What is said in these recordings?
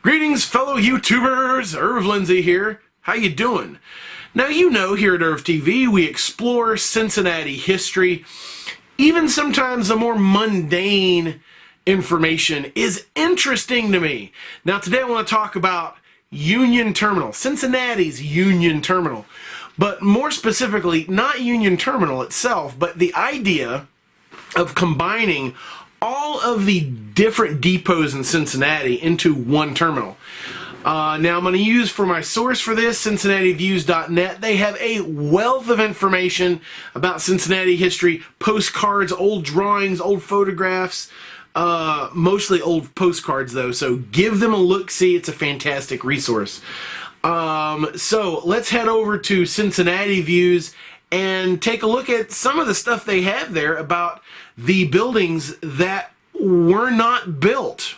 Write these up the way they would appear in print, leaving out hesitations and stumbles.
Greetings, fellow YouTubers. Lindsay here. How you doing? Now, you know, here at ErvTV, we explore Cincinnati history. Even sometimes the more mundane information is interesting to me. Now, today I want to talk about Union Terminal, Cincinnati's Union Terminal. But more specifically, not Union Terminal itself, but the idea of combining all of the different depots in Cincinnati into one terminal. Now I'm going to use for my source for this, CincinnatiViews.net. They have a wealth of information about Cincinnati history, postcards, old drawings, old photographs, mostly old postcards though, so give them a look-see. It's a fantastic resource. So let's head over to Cincinnati Views and take a look at some of the stuff they have there about the buildings that were not built.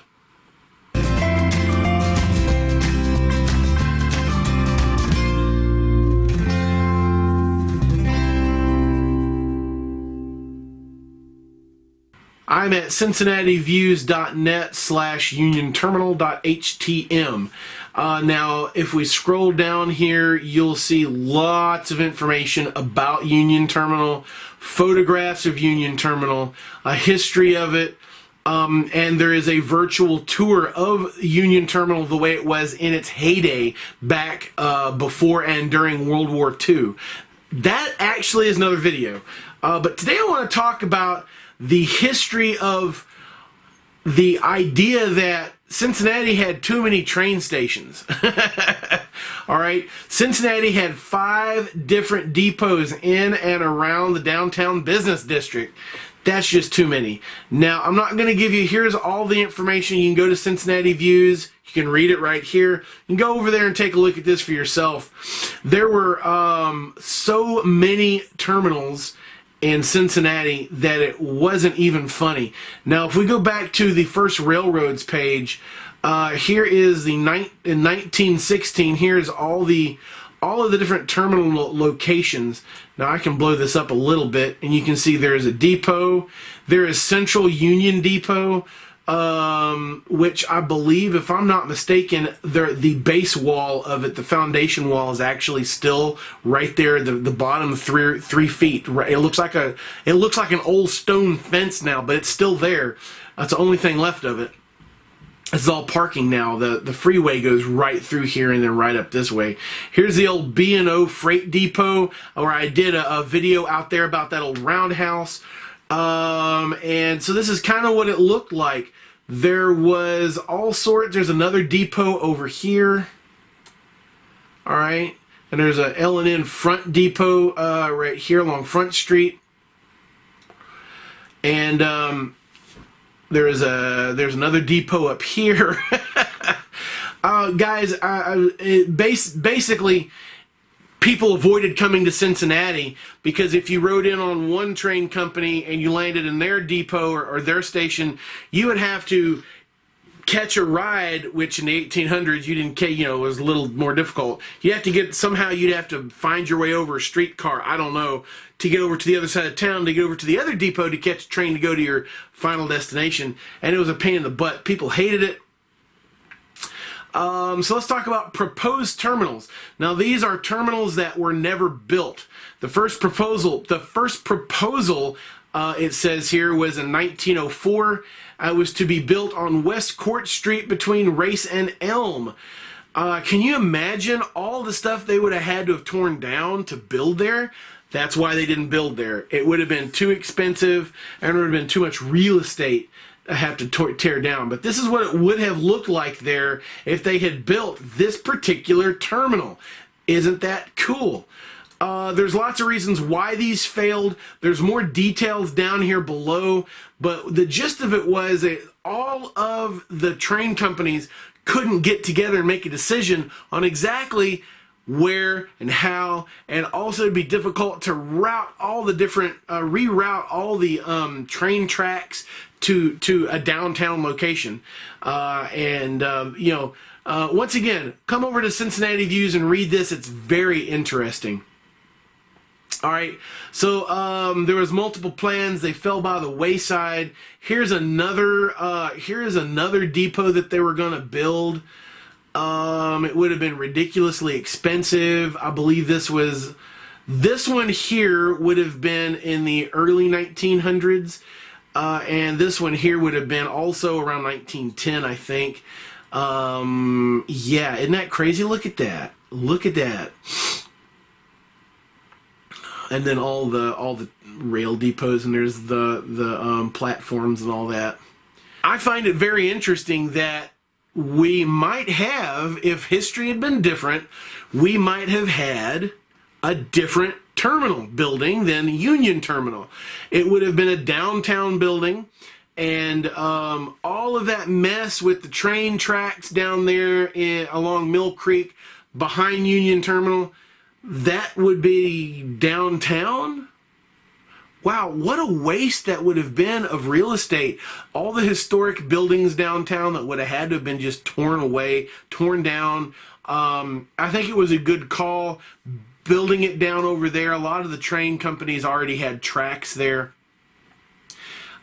I'm at CincinnatiViews.net/UnionTerminal.htm. Now, if we scroll down here, you'll see lots of information about Union Terminal, photographs of Union Terminal, a history of it, and there is a virtual tour of Union Terminal the way it was in its heyday back before and during World War II. That actually is another video. But today I want to talk about the history of the idea that Cincinnati had too many train stations. Alright, Cincinnati had 5 different depots in and around the downtown business district. That's just too many. Now, I'm not going to give you, here's all the information. You can go to Cincinnati Views. You can read it right here. You can go over there and take a look at this for yourself. There were so many terminals in Cincinnati that it wasn't even funny. Now, if we go back to the first railroads page, here is the in 1916. Here's all of the different terminal locations. Now I can blow this up a little bit, and you can see there's a depot. There is Central Union Depot, which I believe, if I'm not mistaken, the base wall of it, the foundation wall, is actually still right there. The bottom 3 feet. It looks like an old stone fence now, but it's still there. That's the only thing left of it. It's all parking now. The freeway goes right through here and then right up this way. Here's the old B&O Freight Depot, where I did a video out there about that old roundhouse. And so this is kind of what it looked like. There was all sorts. There's another depot over here. All right. And there's a L&N Front Depot right here along Front Street. And there's another depot up here. Guys, basically, people avoided coming to Cincinnati because if you rode in on one train company and you landed in their depot or their station, you would have to catch a ride, which in the 1800s you didn't, was a little more difficult. You have to you'd have to find your way over a streetcar, I don't know, to get over to the other side of town, to get over to the other depot to catch a train to go to your final destination. And it was a pain in the butt. People hated it. So let's talk about proposed terminals. Now, these are terminals that were never built. The first proposal, it says here, was in 1904. It was to be built on West Court Street between Race and Elm. Can you imagine all the stuff they would have had to have torn down to build there? That's why they didn't build there. It would have been too expensive, and it would have been too much real estate to have to tear down. But this is what it would have looked like there if they had built this particular terminal. Isn't that cool? There's lots of reasons why these failed. There's more details down here below, but the gist of it was that all of the train companies couldn't get together and make a decision on exactly where and how, and also it'd be difficult to route all the different, reroute all the train tracks to a downtown location. Once again, come over to Cincinnati Views and read this. It's very interesting. All right, so there was multiple plans. They fell by the wayside. Here's another depot that they were going to build. It would have been ridiculously expensive. I believe this one here would have been in the early 1900s, and this one here would have been also around 1910, I think. Yeah, isn't that crazy? Look at that. Look at that. And then all the rail depots, and there's the platforms and all that. I find it very interesting that we might have, if history had been different, we might have had a different terminal building than Union Terminal. It would have been a downtown building, and all of that mess with the train tracks down there along Mill Creek behind Union Terminal, that would be downtown? Wow, what a waste that would have been of real estate. All the historic buildings downtown that would have had to have been just torn away, torn down. I think it was a good call building it down over there. A lot of the train companies already had tracks there.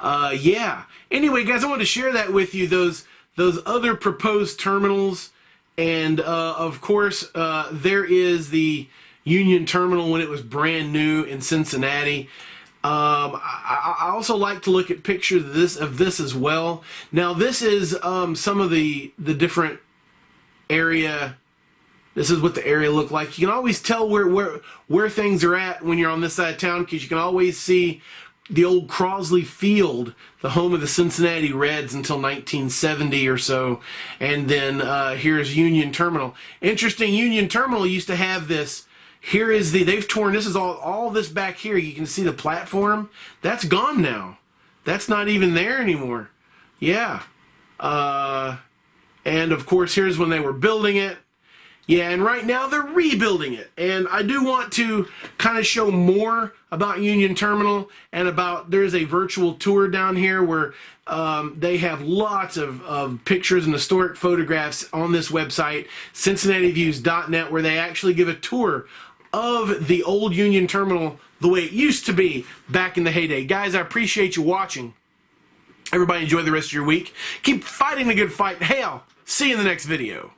Yeah. Anyway, guys, I wanted to share that with you, those other proposed terminals. And, of course, there is the Union Terminal when it was brand new in Cincinnati. I also like to look at pictures of this as well. Now, this is some of the different area. This is what the area looked like. You can always tell where things are at when you're on this side of town, because you can always see the old Crosley Field, the home of the Cincinnati Reds until 1970 or so. And then here's Union Terminal. Interesting, Union Terminal used to have this. Here is they've torn, this is all this back here. You can see the platform. That's gone now. That's not even there anymore. Yeah. And of course, here's when they were building it. Yeah, and right now they're rebuilding it. And I do want to kind of show more about Union Terminal and there's a virtual tour down here where they have lots of pictures and historic photographs on this website, CincinnatiViews.net, where they actually give a tour of the old Union Terminal the way it used to be back in the heyday. Guys, I appreciate you watching. Everybody enjoy the rest of your week. Keep fighting the good fight. Hey, I'll see you in the next video.